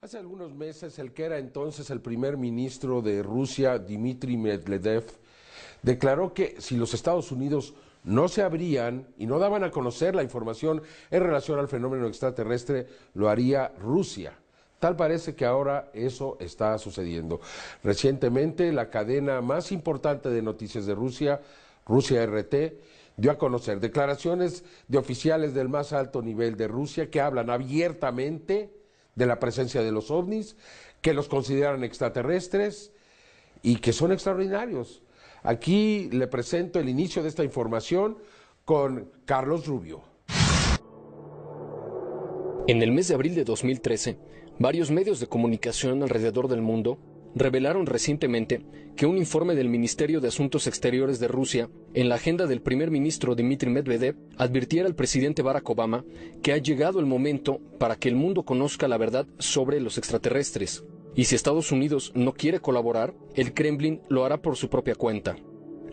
Hace algunos meses, el que era entonces el primer ministro de Rusia, Dmitry Medvedev, declaró que si los Estados Unidos no se abrían y no daban a conocer la información en relación al fenómeno extraterrestre, lo haría Rusia. Tal parece que ahora eso está sucediendo. Recientemente, la cadena más importante de noticias de Rusia, Rusia RT, dio a conocer declaraciones de oficiales del más alto nivel de Rusia que hablan abiertamente de la presencia de los ovnis, que los consideran extraterrestres y que son extraordinarios. Aquí le presento el inicio de esta información con Carlos Rubio. En el mes de abril de 2013, varios medios de comunicación alrededor del mundo revelaron recientemente que un informe del Ministerio de Asuntos Exteriores de Rusia, en la agenda del primer ministro Dmitry Medvedev, advirtiera al presidente Barack Obama que ha llegado el momento para que el mundo conozca la verdad sobre los extraterrestres. Y si Estados Unidos no quiere colaborar, el Kremlin lo hará por su propia cuenta.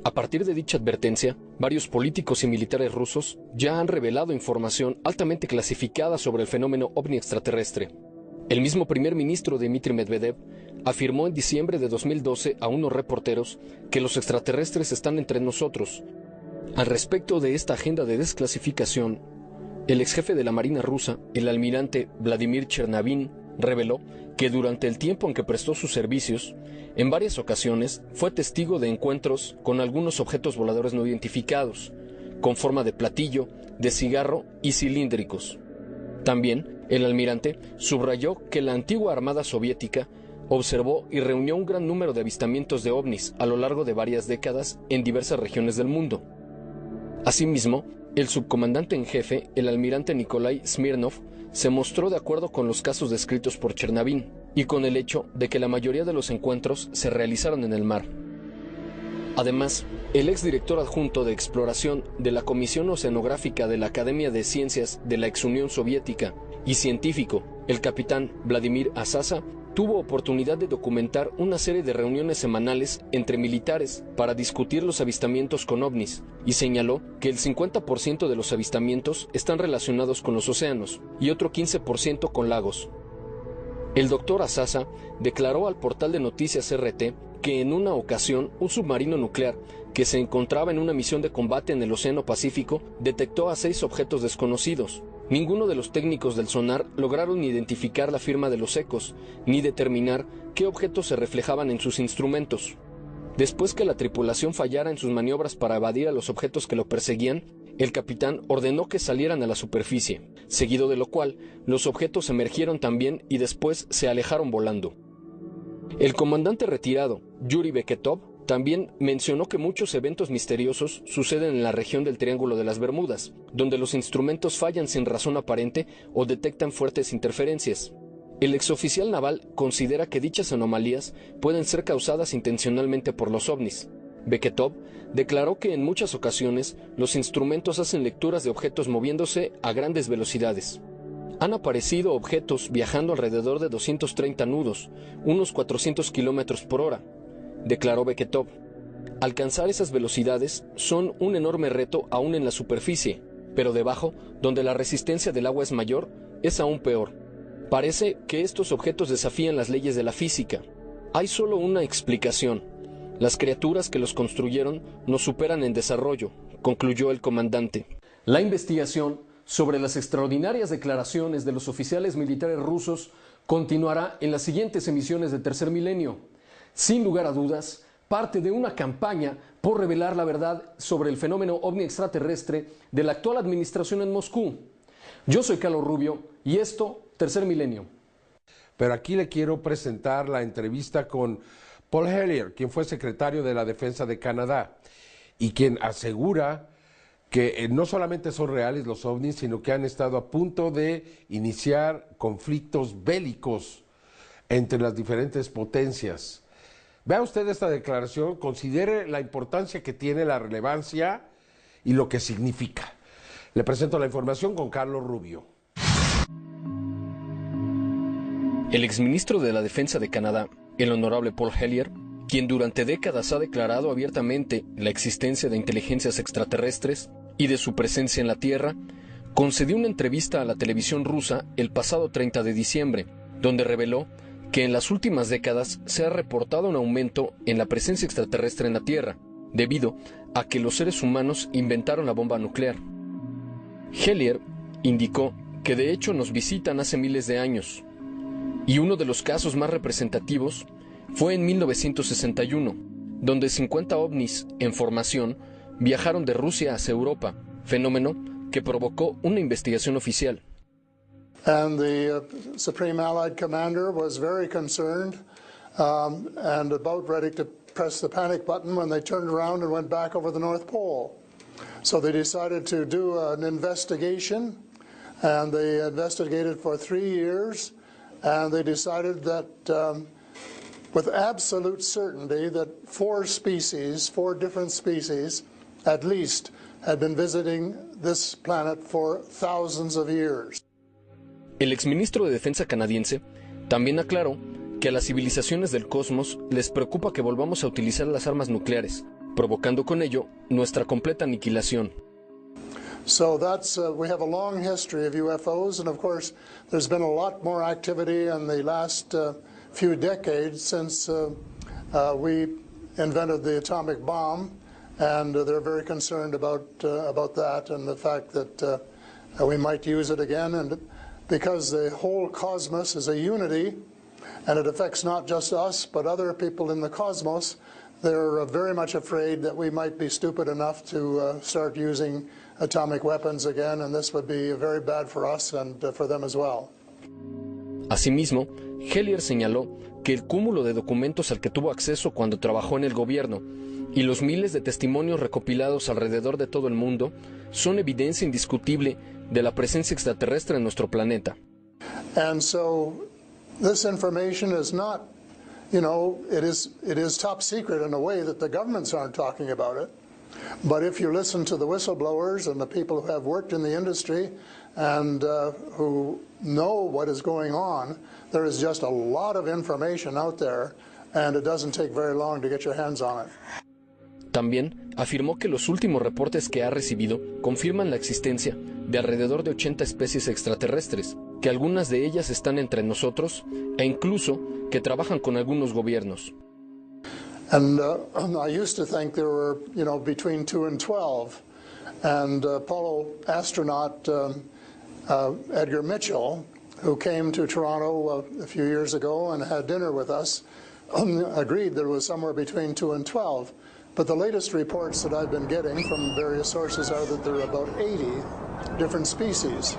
A partir de dicha advertencia, varios políticos y militares rusos ya han revelado información altamente clasificada sobre el fenómeno ovni extraterrestre. El mismo primer ministro Dmitry Medvedev afirmó en diciembre de 2012 a unos reporteros que los extraterrestres están entre nosotros. Al respecto de esta agenda de desclasificación, el exjefe de la Marina rusa, el almirante Vladimir Chernovin, reveló que durante el tiempo en que prestó sus servicios, en varias ocasiones fue testigo de encuentros con algunos objetos voladores no identificados, con forma de platillo, de cigarro y cilíndricos. También, el almirante subrayó que la antigua Armada Soviética observó y reunió un gran número de avistamientos de ovnis a lo largo de varias décadas en diversas regiones del mundo. Asimismo, el subcomandante en jefe, el almirante Nikolai Smirnov, se mostró de acuerdo con los casos descritos por Chernovin y con el hecho de que la mayoría de los encuentros se realizaron en el mar. Además, el exdirector adjunto de exploración de la Comisión Oceanográfica de la Academia de Ciencias de la ex Unión Soviética y científico, el capitán Vladimir Asasa, tuvo oportunidad de documentar una serie de reuniones semanales entre militares para discutir los avistamientos con ovnis y señaló que el 50% de los avistamientos están relacionados con los océanos y otro 15% con lagos. El doctor Asasa declaró al portal de noticias RT que en una ocasión un submarino nuclear que se encontraba en una misión de combate en el Océano Pacífico detectó a 6 objetos desconocidos. Ninguno de los técnicos del sonar lograron identificar la firma de los ecos, ni determinar qué objetos se reflejaban en sus instrumentos. Después que la tripulación fallara en sus maniobras para evadir a los objetos que lo perseguían, el capitán ordenó que salieran a la superficie, seguido de lo cual los objetos emergieron también y después se alejaron volando. El comandante retirado, Yuri Beketov, también mencionó que muchos eventos misteriosos suceden en la región del Triángulo de las Bermudas, donde los instrumentos fallan sin razón aparente o detectan fuertes interferencias. El exoficial naval considera que dichas anomalías pueden ser causadas intencionalmente por los ovnis. Beketov declaró que en muchas ocasiones los instrumentos hacen lecturas de objetos moviéndose a grandes velocidades. Han aparecido objetos viajando alrededor de 230 nudos, unos 400 kilómetros por hora, declaró Beketov. Alcanzar esas velocidades son un enorme reto aún en la superficie, pero debajo, donde la resistencia del agua es mayor, es aún peor. Parece que estos objetos desafían las leyes de la física. Hay solo una explicación. Las criaturas que los construyeron nos superan en desarrollo, concluyó el comandante. La investigación sobre las extraordinarias declaraciones de los oficiales militares rusos continuará en las siguientes emisiones de Tercer Milenio. Sin lugar a dudas, parte de una campaña por revelar la verdad sobre el fenómeno ovni extraterrestre de la actual administración en Moscú. Yo soy Carlos Rubio y esto, Tercer Milenio. Pero aquí le quiero presentar la entrevista con Paul Hellyer, quien fue secretario de la Defensa de Canadá y quien asegura que no solamente son reales los ovnis, sino que han estado a punto de iniciar conflictos bélicos entre las diferentes potencias. Vea usted esta declaración, considere la importancia que tiene, la relevancia y lo que significa. Le presento la información con Carlos Rubio. El exministro de la Defensa de Canadá, el honorable Paul Hellyer, quien durante décadas ha declarado abiertamente la existencia de inteligencias extraterrestres y de su presencia en la Tierra, concedió una entrevista a la televisión rusa el pasado 30 de diciembre, donde reveló que en las últimas décadas se ha reportado un aumento en la presencia extraterrestre en la Tierra, debido a que los seres humanos inventaron la bomba nuclear. Hellier indicó que de hecho nos visitan hace miles de años, y uno de los casos más representativos fue en 1961, donde 50 ovnis en formación viajaron de Rusia hacia Europa, fenómeno que provocó una investigación oficial. And the Supreme Allied Commander was very concerned and about ready to press the panic button when they turned around and went back over the North Pole. So they decided to do an investigation, and they investigated for 3 years, and they decided that with absolute certainty that 4 different species at least, had been visiting this planet for thousands of years. El exministro de Defensa canadiense también aclaró que a las civilizaciones del cosmos les preocupa que volvamos a utilizar las armas nucleares, provocando con ello nuestra completa aniquilación. So that's we have a long history of UFOs, and of course there's been a lot more activity in the last few decades since we invented the atomic bomb, and they're very concerned about that and the fact that we might use it again. And because the whole cosmos is a unity, and it affects not just us, but other people in the cosmos, they're very much afraid that we might be stupid enough to start using atomic weapons again, and this would be very bad for us and for them as well. Asimismo, Hellier señaló que el cúmulo de documentos al que tuvo acceso cuando trabajó en el gobierno y los miles de testimonios recopilados alrededor de todo el mundo son evidencia indiscutible de la presencia extraterrestre en nuestro planeta. And so this information is not, you know, it is top secret in a way that the governments aren't talking about it. But if you listen to the whistleblowers and the people who have worked in the industry and who know what is going on, there is just a lot of information out there, and it doesn't take very long to get your hands on it. También afirmó que los últimos reportes que ha recibido confirman la existencia de alrededor de 80 especies extraterrestres, que algunas de ellas están entre nosotros e incluso que trabajan con algunos gobiernos. And I used to think there were, you know, between 2 and 12. And Apollo astronaut Edgar Mitchell, who came to Toronto a few years ago and had dinner with us, agreed there was somewhere between 2 and 12. But the latest reports that I've been getting from various sources are that there are about 80 different species.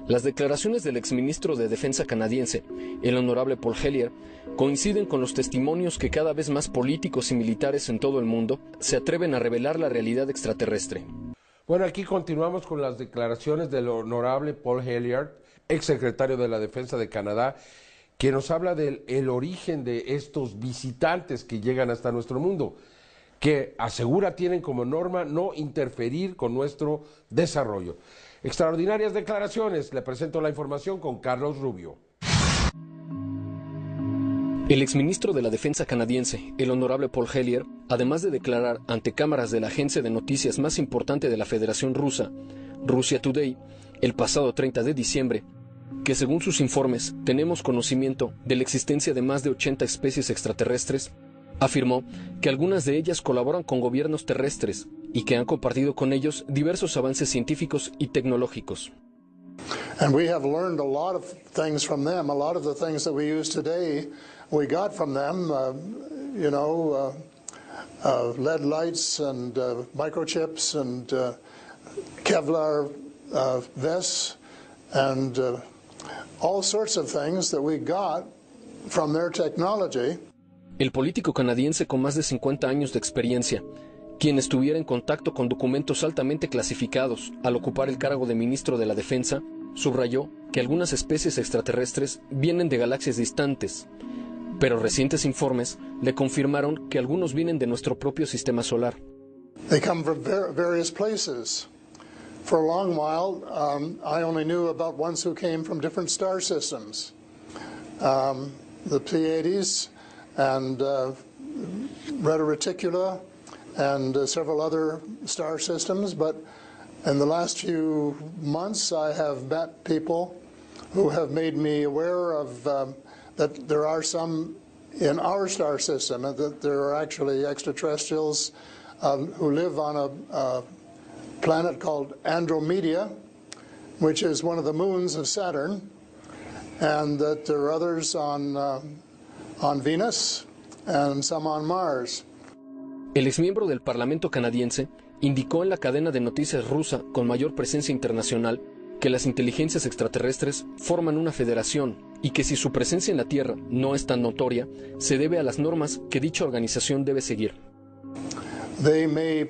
Las declaraciones del exministro de Defensa canadiense, el honorable Paul Hellier, coinciden con los testimonios que cada vez más políticos y militares en todo el mundo se atreven a revelar la realidad extraterrestre. Bueno, aquí continuamos con las declaraciones del honorable Paul Hellier, exsecretario de la Defensa de Canadá, que nos habla del origen de estos visitantes que llegan hasta nuestro mundo, que asegura tienen como norma no interferir con nuestro desarrollo. Extraordinarias declaraciones. Le presento la información con Carlos Rubio. El exministro de la Defensa canadiense, el honorable Paul Hellier, además de declarar ante cámaras de la agencia de noticias más importante de la Federación Rusa, Russia Today, el pasado 30 de diciembre, que según sus informes tenemos conocimiento de la existencia de más de 80 especies extraterrestres, afirmó que algunas de ellas colaboran con gobiernos terrestres y que han compartido con ellos diversos avances científicos y tecnológicos. And we have learned a lot of things from them. A lot of the things that we use today, we got from them, lead lights and microchips and Kevlar vests and all sorts of things that we got from their technology. El político canadiense con más de 50 años de experiencia, quien estuviera en contacto con documentos altamente clasificados al ocupar el cargo de ministro de la Defensa, subrayó que algunas especies extraterrestres vienen de galaxias distantes, pero recientes informes le confirmaron que algunos vienen de nuestro propio sistema solar. They come from various places. For a long while, I only knew about ones who came from different star systems. The Pleiades and Reta Reticula and several other star systems, but in the last few months I have met people who have made me aware of that there are some in our star system, and that there are actually extraterrestrials who live on a planet called Andromeda, which is one of the moons of Saturn, and that there are others on Venus and some on Mars. El exmiembro del Parlamento canadiense indicó en la cadena de noticias rusa con mayor presencia internacional que las inteligencias extraterrestres forman una federación y que si su presencia en la Tierra no es tan notoria, se debe a las normas que dicha organización debe seguir. They may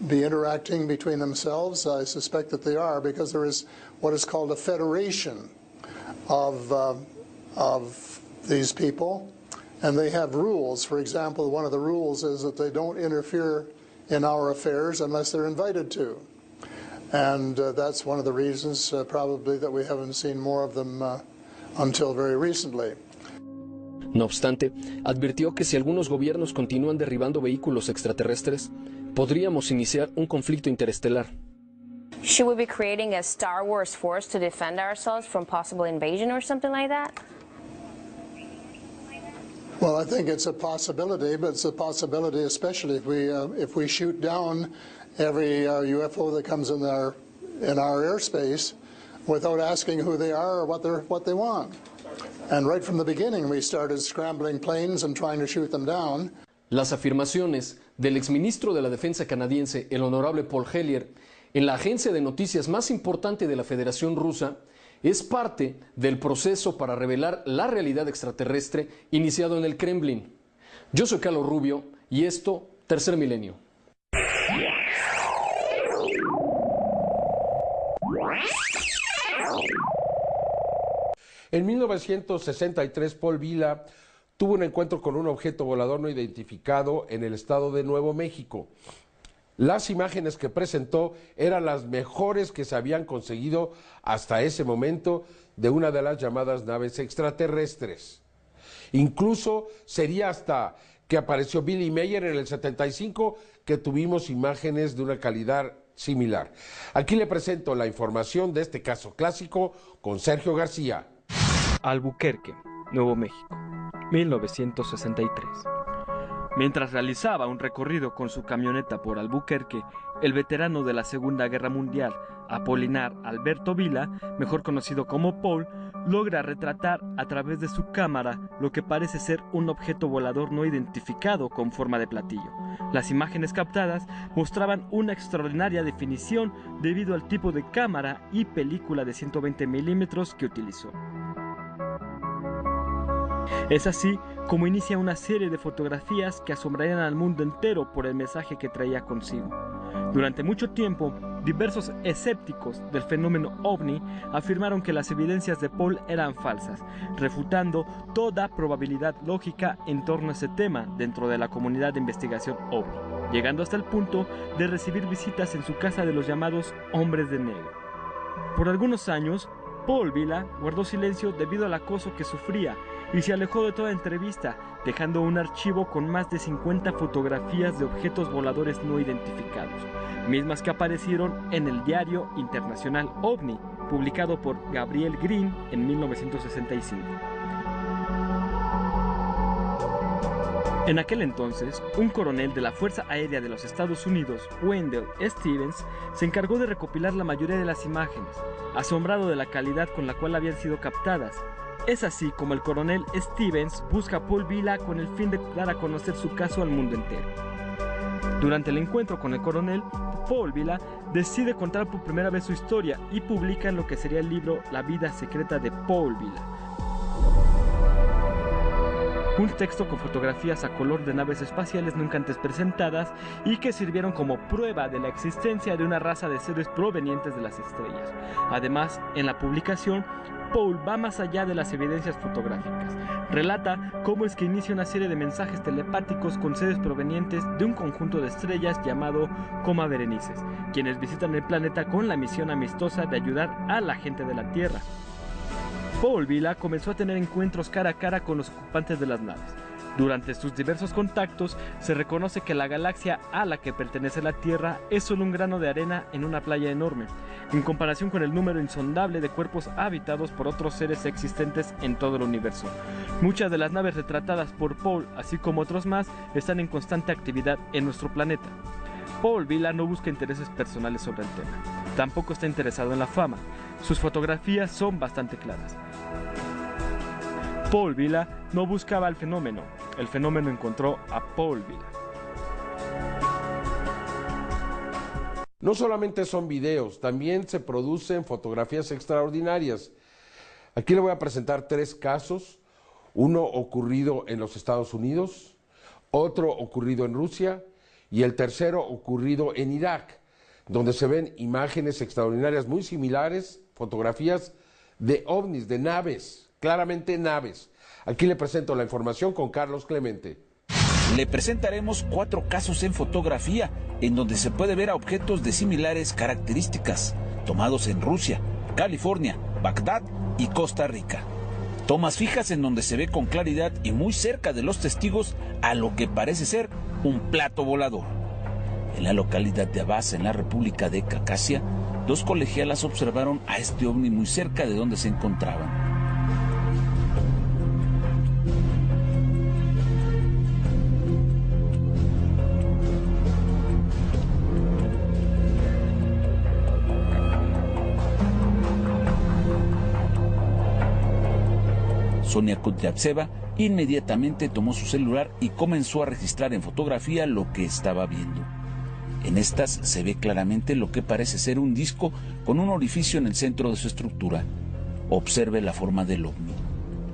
be interacting between themselves. I suspect that they are, because there is what is called a federation of these people, and they have rules. For example, one of the rules is that they don't interfere in our affairs unless they're invited to. And that's one of the reasons probably that we haven't seen more of them until very recently. No obstante, advirtió que si algunos gobiernos continúan derribando vehículos extraterrestres, podríamos iniciar un conflicto interestelar. Should we be creating a Star Wars force to defend ourselves from possible invasion or something like that? Well, I think it's a possibility, but it's a possibility especially if we shoot down every UFO that comes in our airspace without asking who they are or what they want. And right from the beginning we started scrambling planes and trying to shoot them down. Las afirmaciones del exministro de la Defensa canadiense, el honorable Paul Hellyer, en la agencia de noticias más importante de la Federación Rusa, es parte del proceso para revelar la realidad extraterrestre iniciado en el Kremlin. Yo soy Carlos Rubio y esto, Tercer Milenio. En 1963, Paul Vila tuvo un encuentro con un objeto volador no identificado en el estado de Nuevo México. Las imágenes que presentó eran las mejores que se habían conseguido hasta ese momento de una de las llamadas naves extraterrestres. Incluso sería hasta que apareció Billy Mayer en el 75 que tuvimos imágenes de una calidad similar. Aquí le presento la información de este caso clásico con Sergio García. Albuquerque, Nuevo México, 1963. Mientras realizaba un recorrido con su camioneta por Albuquerque, el veterano de la Segunda Guerra Mundial, Apolinar Alberto Vila, mejor conocido como Paul, logra retratar a través de su cámara lo que parece ser un objeto volador no identificado con forma de platillo. Las imágenes captadas mostraban una extraordinaria definición debido al tipo de cámara y película de 120 milímetros que utilizó. Es así como inicia una serie de fotografías que asombrarían al mundo entero por el mensaje que traía consigo. Durante mucho tiempo, diversos escépticos del fenómeno OVNI afirmaron que las evidencias de Paul eran falsas, refutando toda probabilidad lógica en torno a ese tema dentro de la comunidad de investigación OVNI, llegando hasta el punto de recibir visitas en su casa de los llamados hombres de negro. Por algunos años, Paul Vila guardó silencio debido al acoso que sufría y se alejó de toda entrevista, dejando un archivo con más de 50 fotografías de objetos voladores no identificados, mismas que aparecieron en el diario internacional OVNI, publicado por Gabriel Green en 1965. En aquel entonces, un coronel de la Fuerza Aérea de los Estados Unidos, Wendell Stevens, se encargó de recopilar la mayoría de las imágenes, asombrado de la calidad con la cual habían sido captadas. Es así como el coronel Stevens busca a Paul Vila con el fin de dar a conocer su caso al mundo entero. Durante el encuentro con el coronel, Paul Vila decide contar por primera vez su historia y publica en lo que sería el libro La vida secreta de Paul Vila. Un texto con fotografías a color de naves espaciales nunca antes presentadas y que sirvieron como prueba de la existencia de una raza de seres provenientes de las estrellas. Además, en la publicación, Paul va más allá de las evidencias fotográficas. Relata cómo es que inicia una serie de mensajes telepáticos con seres provenientes de un conjunto de estrellas llamado Coma Berenices, quienes visitan el planeta con la misión amistosa de ayudar a la gente de la Tierra. Paul Vila comenzó a tener encuentros cara a cara con los ocupantes de las naves. Durante sus diversos contactos, se reconoce que la galaxia a la que pertenece la Tierra es solo un grano de arena en una playa enorme, en comparación con el número insondable de cuerpos habitados por otros seres existentes en todo el universo. Muchas de las naves retratadas por Paul, así como otros más, están en constante actividad en nuestro planeta. Paul Vila no busca intereses personales sobre el tema. Tampoco está interesado en la fama. Sus fotografías son bastante claras. Paul Vila no buscaba el fenómeno encontró a Paul Vila. No solamente son videos, también se producen fotografías extraordinarias. Aquí le voy a presentar 3 casos, uno ocurrido en los Estados Unidos, otro ocurrido en Rusia y el tercero ocurrido en Irak, donde se ven imágenes extraordinarias muy similares, fotografías de ovnis, de naves, claramente naves. Aquí le presento la información con Carlos Clemente. Le presentaremos 4 casos en fotografía en donde se puede ver a objetos de similares características, tomados en Rusia, California, Bagdad y Costa Rica. Tomas fijas en donde se ve con claridad y muy cerca de los testigos a lo que parece ser un plato volador. En la localidad de Abasa, en la República de Cacasia, 2 colegialas observaron a este ovni muy cerca de donde se encontraban. Sonia Kudryavtseva inmediatamente tomó su celular y comenzó a registrar en fotografía lo que estaba viendo. En estas se ve claramente lo que parece ser un disco con un orificio en el centro de su estructura. Observe la forma del ovni.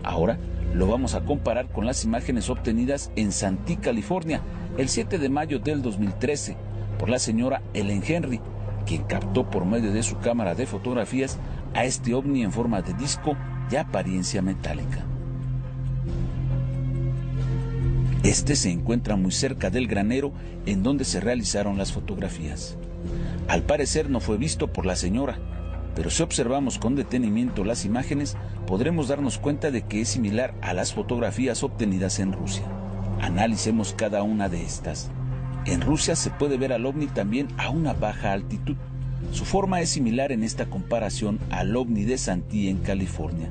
Ahora lo vamos a comparar con las imágenes obtenidas en Santee, California, el 7 de mayo del 2013, por la señora Ellen Henry, quien captó por medio de su cámara de fotografías a este ovni en forma de disco de apariencia metálica. Este se encuentra muy cerca del granero en donde se realizaron las fotografías. Al parecer no fue visto por la señora, pero si observamos con detenimiento las imágenes, podremos darnos cuenta de que es similar a las fotografías obtenidas en Rusia. Analicemos cada una de estas. En Rusia se puede ver al ovni también a una baja altitud. Su forma es similar en esta comparación al ovni de Santee en California.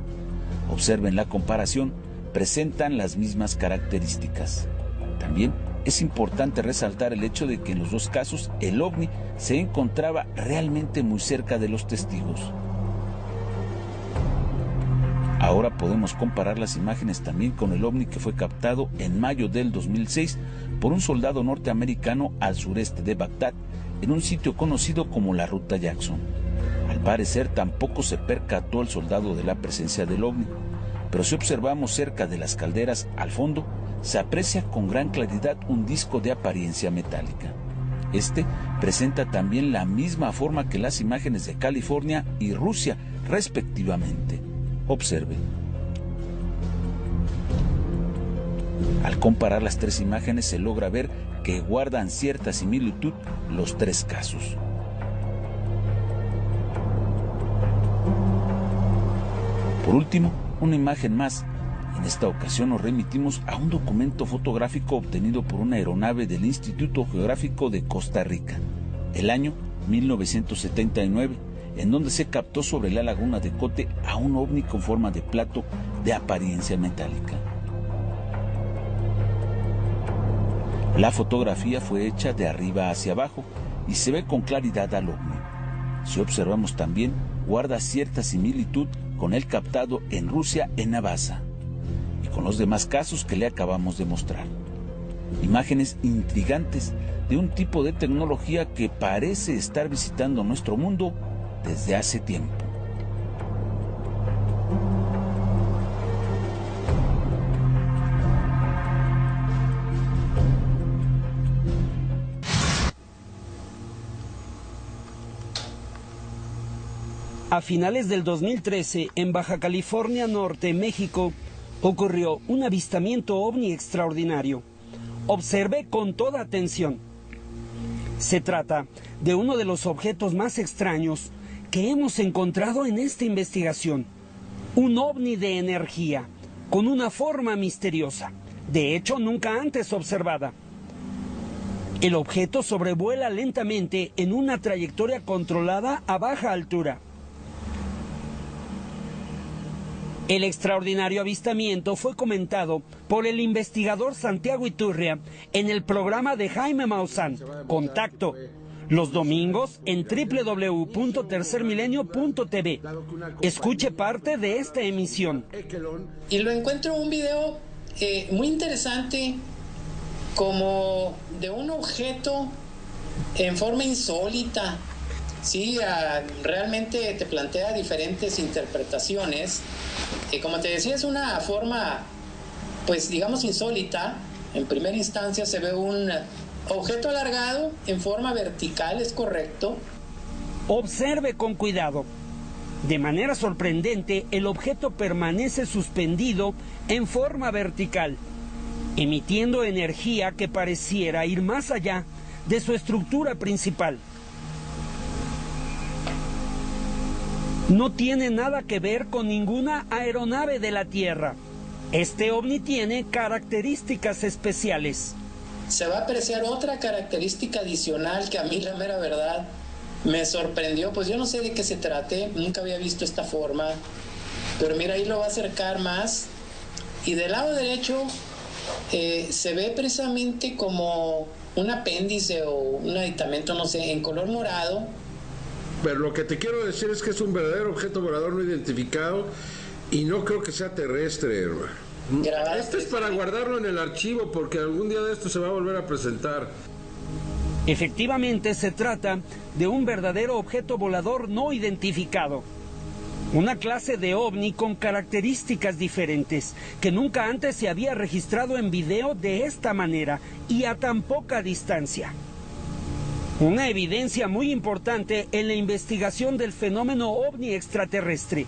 Observen la comparación, presentan las mismas características. También es importante resaltar el hecho de que en los 2 casos el ovni se encontraba realmente muy cerca de los testigos. Ahora podemos comparar las imágenes también con el ovni que fue captado en mayo del 2006 por un soldado norteamericano al sureste de Bagdad, en un sitio conocido como la Ruta Jackson. Al parecer tampoco se percató el soldado de la presencia del ovni, pero si observamos cerca de las calderas al fondo, se aprecia con gran claridad un disco de apariencia metálica. Este presenta también la misma forma que las imágenes de California y Rusia, respectivamente. Observe. Al comparar las 3 imágenes se logra ver que guardan cierta similitud los 3 casos. Por último, una imagen más. En esta ocasión nos remitimos a un documento fotográfico obtenido por una aeronave del Instituto Geográfico de Costa Rica, el año 1979, en donde se captó sobre la laguna de Cote a un ovni con forma de plato de apariencia metálica. La fotografía fue hecha de arriba hacia abajo y se ve con claridad al ovni. Si observamos también, guarda cierta similitud con el captado en Rusia en Abasa y con los demás casos que le acabamos de mostrar. Imágenes intrigantes de un tipo de tecnología que parece estar visitando nuestro mundo desde hace tiempo. A finales del 2013, en Baja California Norte, México, ocurrió un avistamiento ovni extraordinario. Observe con toda atención. Se trata de uno de los objetos más extraños que hemos encontrado en esta investigación. Un ovni de energía, con una forma misteriosa, de hecho nunca antes observada. El objeto sobrevuela lentamente en una trayectoria controlada a baja altura. El extraordinario avistamiento fue comentado por el investigador Santiago Iturria en el programa de Jaime Maussan, Contacto, los domingos en www.tercermilenio.tv. Escuche parte de esta emisión. Y lo encuentro un video muy interesante, como de un objeto en forma insólita. Sí, realmente te plantea diferentes interpretaciones. Como te decía, es una forma, pues digamos, insólita. En primera instancia se ve un objeto alargado en forma vertical, es correcto. Observe con cuidado. De manera sorprendente, el objeto permanece suspendido en forma vertical, emitiendo energía que pareciera ir más allá de su estructura principal. No tiene nada que ver con ninguna aeronave de la Tierra. Este ovni tiene características especiales. Se va a apreciar otra característica adicional que a mí, la mera verdad, me sorprendió. Pues yo no sé de qué se trate, nunca había visto esta forma, pero mira, ahí lo va a acercar más. Y del lado derecho se ve precisamente como un apéndice o un aditamento, no sé, en color morado. Pero lo que te quiero decir es que es un verdadero objeto volador no identificado y no creo que sea terrestre, hermano. Este es para guardarlo en el archivo porque algún día de esto se va a volver a presentar. Efectivamente, se trata de un verdadero objeto volador no identificado. Una clase de ovni con características diferentes, que nunca antes se había registrado en video de esta manera y a tan poca distancia. Una evidencia muy importante en la investigación del fenómeno ovni extraterrestre,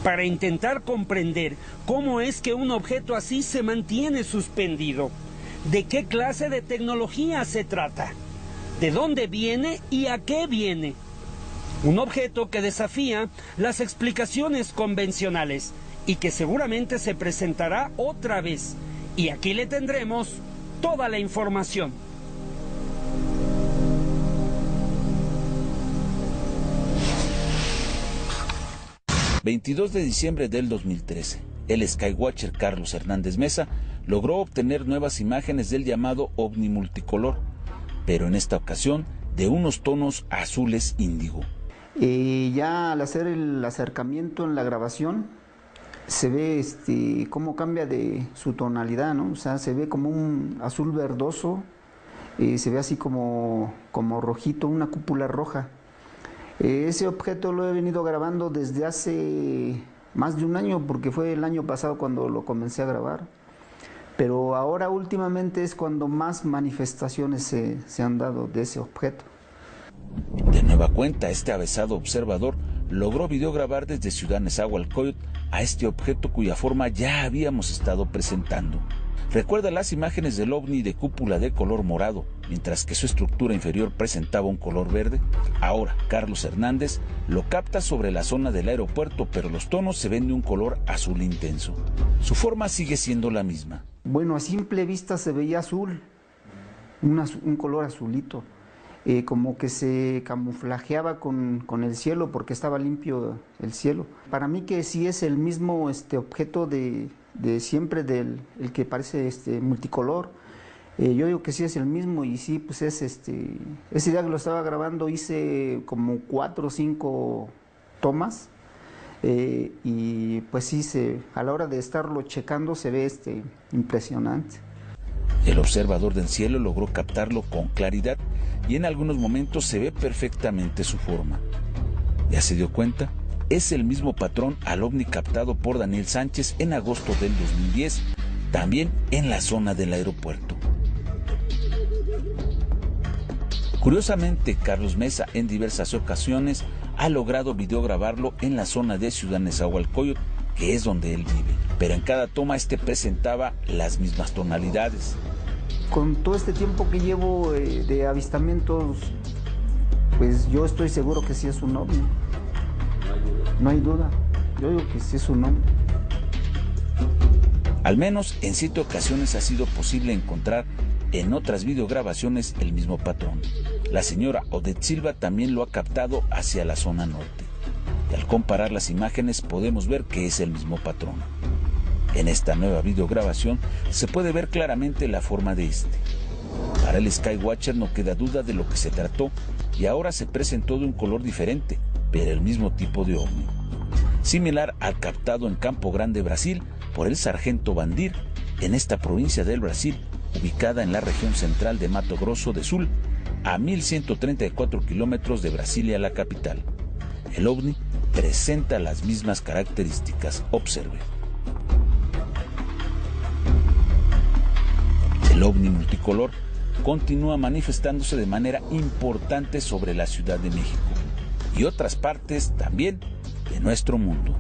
para intentar comprender cómo es que un objeto así se mantiene suspendido, de qué clase de tecnología se trata, de dónde viene y a qué viene. Un objeto que desafía las explicaciones convencionales y que seguramente se presentará otra vez. Y aquí le tendremos toda la información. ...22 de diciembre del 2013... el Skywatcher Carlos Hernández Mesa logró obtener nuevas imágenes del llamado ovni multicolor, pero en esta ocasión de unos tonos azules índigo. Ya al hacer el acercamiento en la grabación se ve cómo cambia de su tonalidad, ¿no? O sea, se ve como un azul verdoso, se ve así como rojito, una cúpula roja. Ese objeto lo he venido grabando desde hace más de un año, porque fue el año pasado cuando lo comencé a grabar. Pero ahora últimamente es cuando más manifestaciones se han dado de ese objeto. De nueva cuenta, este avezado observador logró videograbar desde Ciudad Nezahualcóyotl a este objeto cuya forma ya habíamos estado presentando. Recuerda las imágenes del ovni de cúpula de color morado, mientras que su estructura inferior presentaba un color verde. Ahora, Carlos Hernández lo capta sobre la zona del aeropuerto, pero los tonos se ven de un color azul intenso. Su forma sigue siendo la misma. Bueno, a simple vista se veía azul, un color azulito, como que se camuflajeaba con el cielo porque estaba limpio el cielo. Para mí que sí es el mismo objeto de siempre, el que parece multicolor. Yo digo que sí es el mismo y sí, pues es ese día que lo estaba grabando hice como 4 o 5 tomas y pues sí, a la hora de estarlo checando se ve impresionante. El observador del cielo logró captarlo con claridad y en algunos momentos se ve perfectamente su forma. ¿Ya se dio cuenta? Es el mismo patrón al ovni captado por Daniel Sánchez en agosto del 2010, también en la zona del aeropuerto. Curiosamente, Carlos Mesa en diversas ocasiones ha logrado videograbarlo en la zona de Ciudad Nezahualcóyotl, que es donde él vive, pero en cada toma presentaba las mismas tonalidades. Con todo este tiempo que llevo de avistamientos, pues yo estoy seguro que sí es un ovni. No hay duda. Yo digo que sí es un ovni. Al menos en 7 ocasiones ha sido posible encontrar en otras videograbaciones el mismo patrón. La señora Odette Silva también lo ha captado hacia la zona norte. Y al comparar las imágenes podemos ver que es el mismo patrón. En esta nueva videograbación se puede ver claramente la forma de este. Para el Skywatcher no queda duda de lo que se trató y ahora se presentó de un color diferente, pero el mismo tipo de ovni. Similar al captado en Campo Grande, Brasil, por el sargento Bandir, en esta provincia del Brasil, ubicada en la región central de Mato Grosso do Sul, a 1.134 kilómetros de Brasilia, la capital. El ovni presenta las mismas características. Observe. El ovni multicolor continúa manifestándose de manera importante sobre la Ciudad de México y otras partes también de nuestro mundo.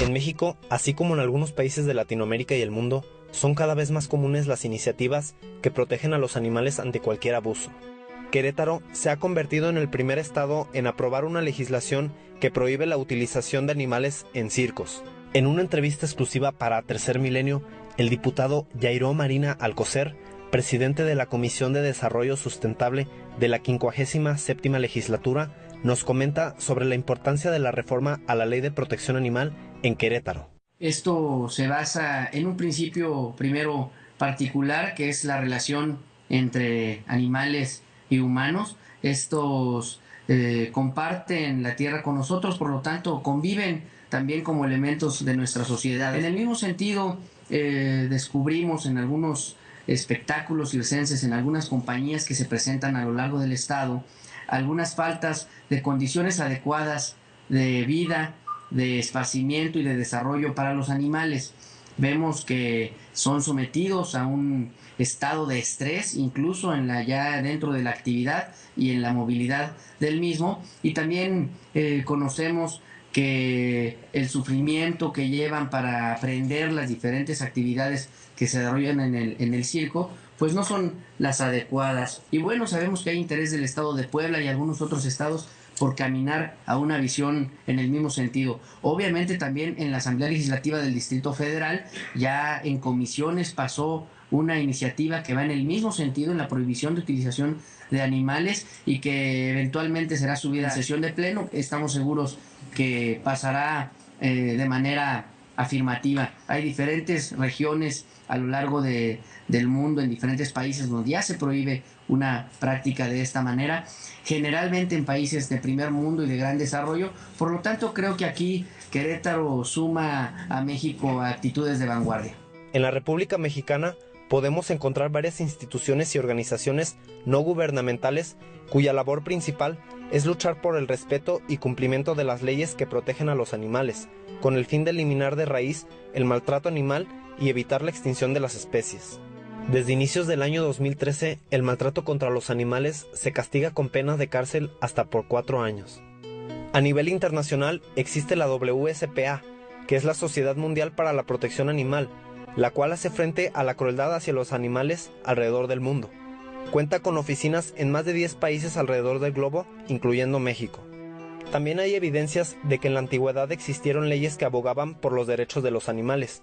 En México, así como en algunos países de Latinoamérica y el mundo, son cada vez más comunes las iniciativas que protegen a los animales ante cualquier abuso. Querétaro se ha convertido en el primer estado en aprobar una legislación que prohíbe la utilización de animales en circos. En una entrevista exclusiva para Tercer Milenio, el diputado Jairo Marina Alcocer, presidente de la Comisión de Desarrollo Sustentable de la 57ª Legislatura, nos comenta sobre la importancia de la reforma a la Ley de Protección Animal en Querétaro. Esto se basa en un principio primero particular, que es la relación entre animales y humanos. Estos comparten la tierra con nosotros, por lo tanto conviven también como elementos de nuestra sociedad. En el mismo sentido, descubrimos en algunos espectáculos circenses, en algunas compañías que se presentan a lo largo del estado, algunas faltas de condiciones adecuadas de vida, de esparcimiento y de desarrollo para los animales. Vemos que son sometidos a un estado de estrés, incluso ya dentro de la actividad y en la movilidad del mismo, y también conocemos que el sufrimiento que llevan para aprender las diferentes actividades que se desarrollan en el circo, pues no son las adecuadas. Y bueno, sabemos que hay interés del estado de Puebla y algunos otros estados por caminar a una visión en el mismo sentido. Obviamente también en la Asamblea Legislativa del Distrito Federal, ya en comisiones pasó una iniciativa que va en el mismo sentido, en la prohibición de utilización de animales, y que eventualmente será subida a sesión de pleno. Estamos seguros que pasará de manera afirmativa. Hay diferentes regiones a lo largo del mundo, en diferentes países donde ya se prohíbe una práctica de esta manera, generalmente en países de primer mundo y de gran desarrollo. Por lo tanto, creo que aquí Querétaro suma a México actitudes de vanguardia. En la República Mexicana podemos encontrar varias instituciones y organizaciones no gubernamentales cuya labor principal es luchar por el respeto y cumplimiento de las leyes que protegen a los animales, con el fin de eliminar de raíz el maltrato animal y evitar la extinción de las especies. Desde inicios del año 2013, el maltrato contra los animales se castiga con penas de cárcel hasta por 4 años. A nivel internacional existe la WSPA, que es la Sociedad Mundial para la Protección Animal, la cual hace frente a la crueldad hacia los animales alrededor del mundo. Cuenta con oficinas en más de 10 países alrededor del globo, incluyendo México. También hay evidencias de que en la antigüedad existieron leyes que abogaban por los derechos de los animales.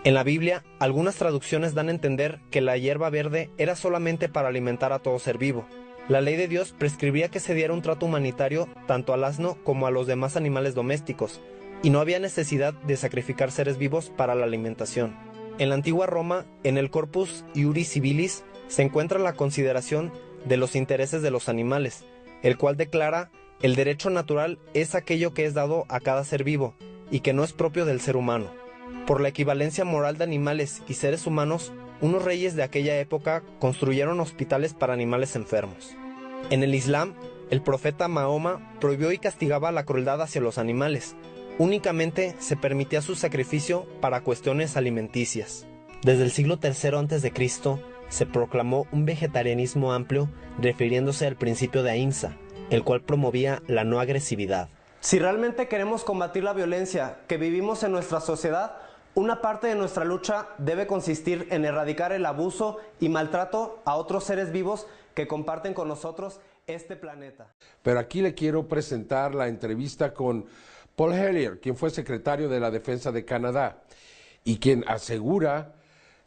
En la Biblia, algunas traducciones dan a entender que la hierba verde era solamente para alimentar a todo ser vivo. La ley de Dios prescribía que se diera un trato humanitario tanto al asno como a los demás animales domésticos, y no había necesidad de sacrificar seres vivos para la alimentación. En la antigua Roma, en el Corpus Iuris Civilis, se encuentra la consideración de los intereses de los animales, el cual declara: el derecho natural es aquello que es dado a cada ser vivo y que no es propio del ser humano. Por la equivalencia moral de animales y seres humanos, unos reyes de aquella época construyeron hospitales para animales enfermos. En el Islam, el profeta Mahoma prohibió y castigaba la crueldad hacia los animales. Únicamente se permitía su sacrificio para cuestiones alimenticias. Desde el siglo III a.C. se proclamó un vegetarianismo amplio, refiriéndose al principio de Ahimsa, el cual promovía la no agresividad. Si realmente queremos combatir la violencia que vivimos en nuestra sociedad, una parte de nuestra lucha debe consistir en erradicar el abuso y maltrato a otros seres vivos que comparten con nosotros este planeta. Pero aquí le quiero presentar la entrevista con Paul Hellyer, quien fue secretario de la Defensa de Canadá y quien asegura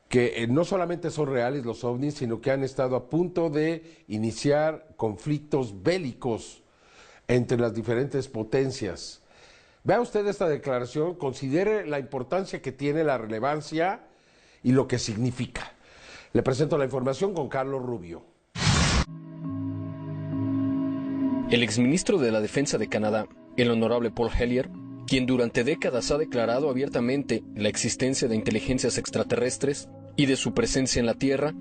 que no solamente son reales los ovnis, sino que han estado a punto de iniciar conflictos bélicos entre las diferentes potencias. Vea usted esta declaración, considere la importancia que tiene, la relevancia y lo que significa. Le presento la información con Carlos Rubio. El exministro de la Defensa de Canadá, el honorable Paul Hellyer, quien durante décadas ha declarado abiertamente la existencia de inteligencias extraterrestres y de su presencia en la Tierra,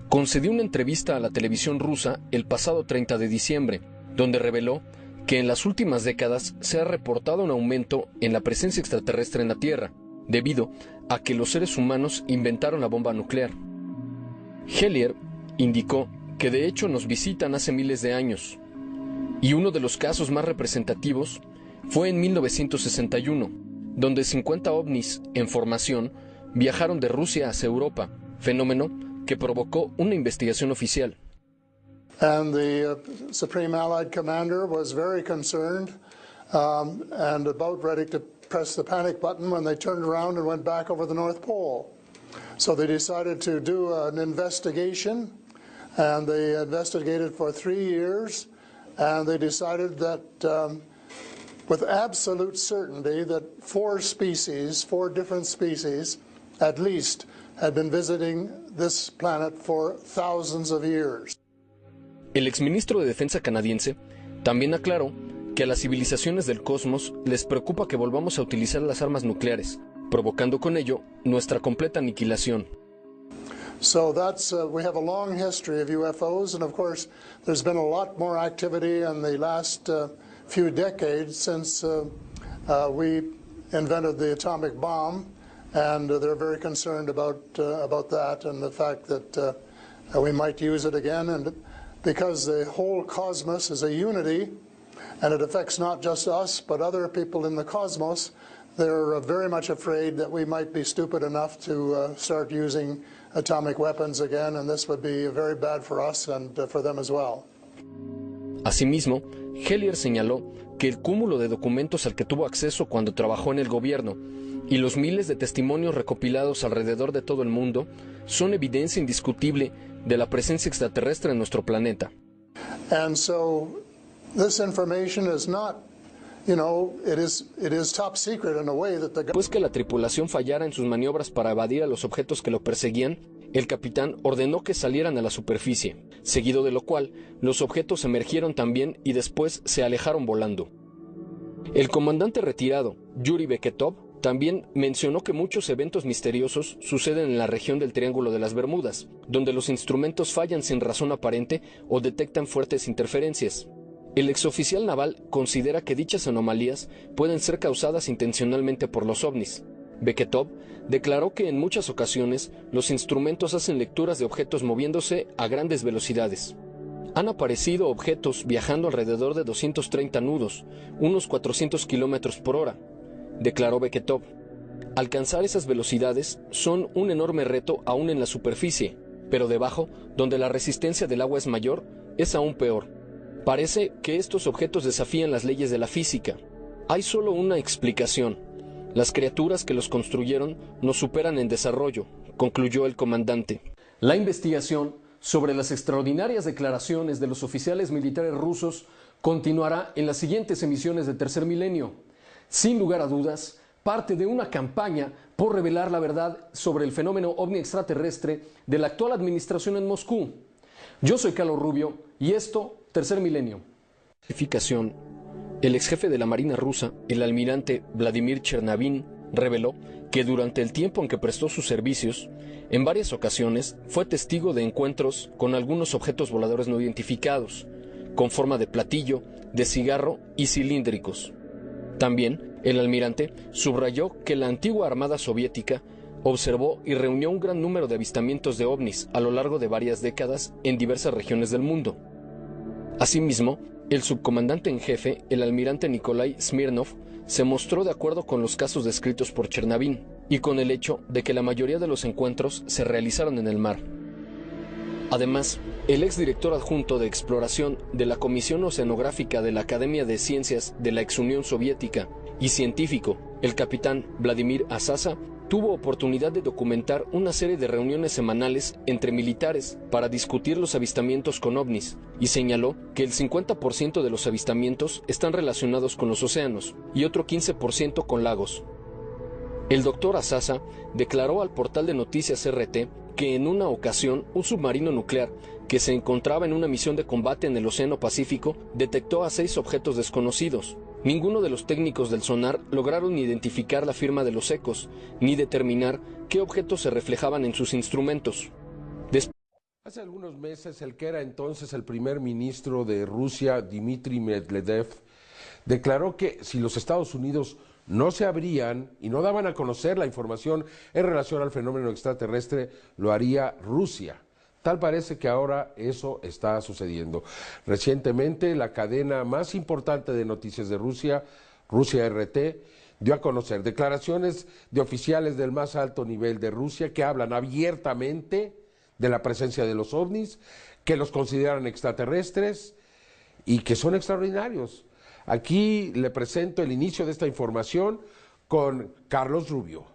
concedió una entrevista a la televisión rusa el pasado 30 de diciembre, donde reveló que en las últimas décadas se ha reportado un aumento en la presencia extraterrestre en la Tierra, debido a que los seres humanos inventaron la bomba nuclear. Hellyer indicó que de hecho nos visitan hace miles de años, y uno de los casos más representativos fue en 1961, donde 50 ovnis en formación viajaron de Rusia hacia Europa, fenómeno que provocó una investigación oficial. And the Supreme Allied Commander was very concerned and about ready to press the panic button when they turned around and went back over the North Pole. So they decided to do an investigation, and they investigated for 3 years, and they decided that with absolute certainty that 4 different species at least, had been visiting this planet for thousands of years. El exministro de Defensa canadiense también aclaró que a las civilizaciones del cosmos les preocupa que volvamos a utilizar las armas nucleares, provocando con ello nuestra completa aniquilación. So that's we have a long history of UFOs, and of course there's been a lot more activity in the last few decades since we invented the atomic bomb, and they're very concerned about that and the fact that we might use it again, and because the whole cosmos is a unity and it affects not just us but other people in the cosmos, they're very much afraid that we might be stupid enough to start using atomic weapons again, and this would be very bad for us and for them as well. Asimismo, Hellyer señaló que el cúmulo de documentos al que tuvo acceso cuando trabajó en el gobierno y los miles de testimonios recopilados alrededor de todo el mundo son evidencia indiscutible de la presencia extraterrestre en nuestro planeta. And so this information is not, you know, it is top secret in a way that the Después que la tripulación fallara en sus maniobras para evadir a los objetos que lo perseguían, el capitán ordenó que salieran a la superficie, seguido de lo cual los objetos emergieron también y después se alejaron volando. El comandante retirado, Yuri Beketov, también mencionó que muchos eventos misteriosos suceden en la región del Triángulo de las Bermudas, donde los instrumentos fallan sin razón aparente o detectan fuertes interferencias. El exoficial naval considera que dichas anomalías pueden ser causadas intencionalmente por los ovnis. Beketov declaró que en muchas ocasiones los instrumentos hacen lecturas de objetos moviéndose a grandes velocidades. Han aparecido objetos viajando alrededor de 230 nudos, unos 400 kilómetros por hora, declaró Beketov. Alcanzar esas velocidades son un enorme reto aún en la superficie, pero debajo, donde la resistencia del agua es mayor, es aún peor. Parece que estos objetos desafían las leyes de la física. Hay solo una explicación. Las criaturas que los construyeron nos superan en desarrollo, concluyó el comandante. La investigación sobre las extraordinarias declaraciones de los oficiales militares rusos continuará en las siguientes emisiones de Tercer Milenio. Sin lugar a dudas, parte de una campaña por revelar la verdad sobre el fenómeno ovni extraterrestre de la actual administración en Moscú. Yo soy Carlos Rubio y esto, Tercer Milenio. El exjefe de la Marina rusa, el almirante Vladimir Chernovin, reveló que durante el tiempo en que prestó sus servicios, en varias ocasiones fue testigo de encuentros con algunos objetos voladores no identificados, con forma de platillo, de cigarro y cilíndricos. También, el almirante subrayó que la antigua Armada Soviética observó y reunió un gran número de avistamientos de ovnis a lo largo de varias décadas en diversas regiones del mundo. Asimismo, el subcomandante en jefe, el almirante Nikolai Smirnov, se mostró de acuerdo con los casos descritos por Chernovin y con el hecho de que la mayoría de los encuentros se realizaron en el mar. Además, el exdirector adjunto de exploración de la Comisión Oceanográfica de la Academia de Ciencias de la ex Unión Soviética y científico, el capitán Vladimir Azasa, tuvo oportunidad de documentar una serie de reuniones semanales entre militares para discutir los avistamientos con ovnis, y señaló que el 50% de los avistamientos están relacionados con los océanos y otro 15% con lagos. El doctor Azasa declaró al portal de noticias RT que en una ocasión un submarino nuclear que se encontraba en una misión de combate en el Océano Pacífico detectó a 6 objetos desconocidos. Ninguno de los técnicos del sonar lograron identificar la firma de los ecos, ni determinar qué objetos se reflejaban en sus instrumentos. Hace algunos meses, el que era entonces el primer ministro de Rusia, Dmitry Medvedev, declaró que si los Estados Unidos no se abrían y no daban a conocer la información en relación al fenómeno extraterrestre, lo haría Rusia. Tal parece que ahora eso está sucediendo. Recientemente, la cadena más importante de noticias de Rusia, Rusia RT, dio a conocer declaraciones de oficiales del más alto nivel de Rusia que hablan abiertamente de la presencia de los ovnis, que los consideran extraterrestres y que son extraordinarios. Aquí le presento el inicio de esta información con Carlos Rubio.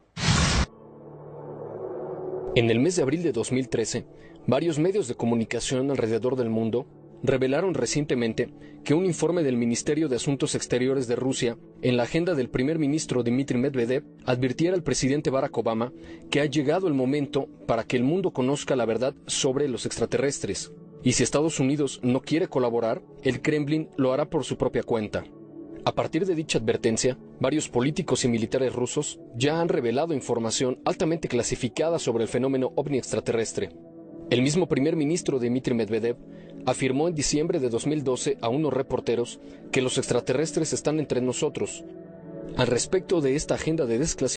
En el mes de abril de 2013, varios medios de comunicación alrededor del mundo revelaron recientemente que un informe del Ministerio de Asuntos Exteriores de Rusia, en la agenda del primer ministro Dmitry Medvedev, advirtiera al presidente Barack Obama que ha llegado el momento para que el mundo conozca la verdad sobre los extraterrestres. Y si Estados Unidos no quiere colaborar, el Kremlin lo hará por su propia cuenta. A partir de dicha advertencia, varios políticos y militares rusos ya han revelado información altamente clasificada sobre el fenómeno ovni extraterrestre. El mismo primer ministro Dmitry Medvedev afirmó en diciembre de 2012 a unos reporteros que los extraterrestres están entre nosotros. Al respecto de esta agenda de desclasificación,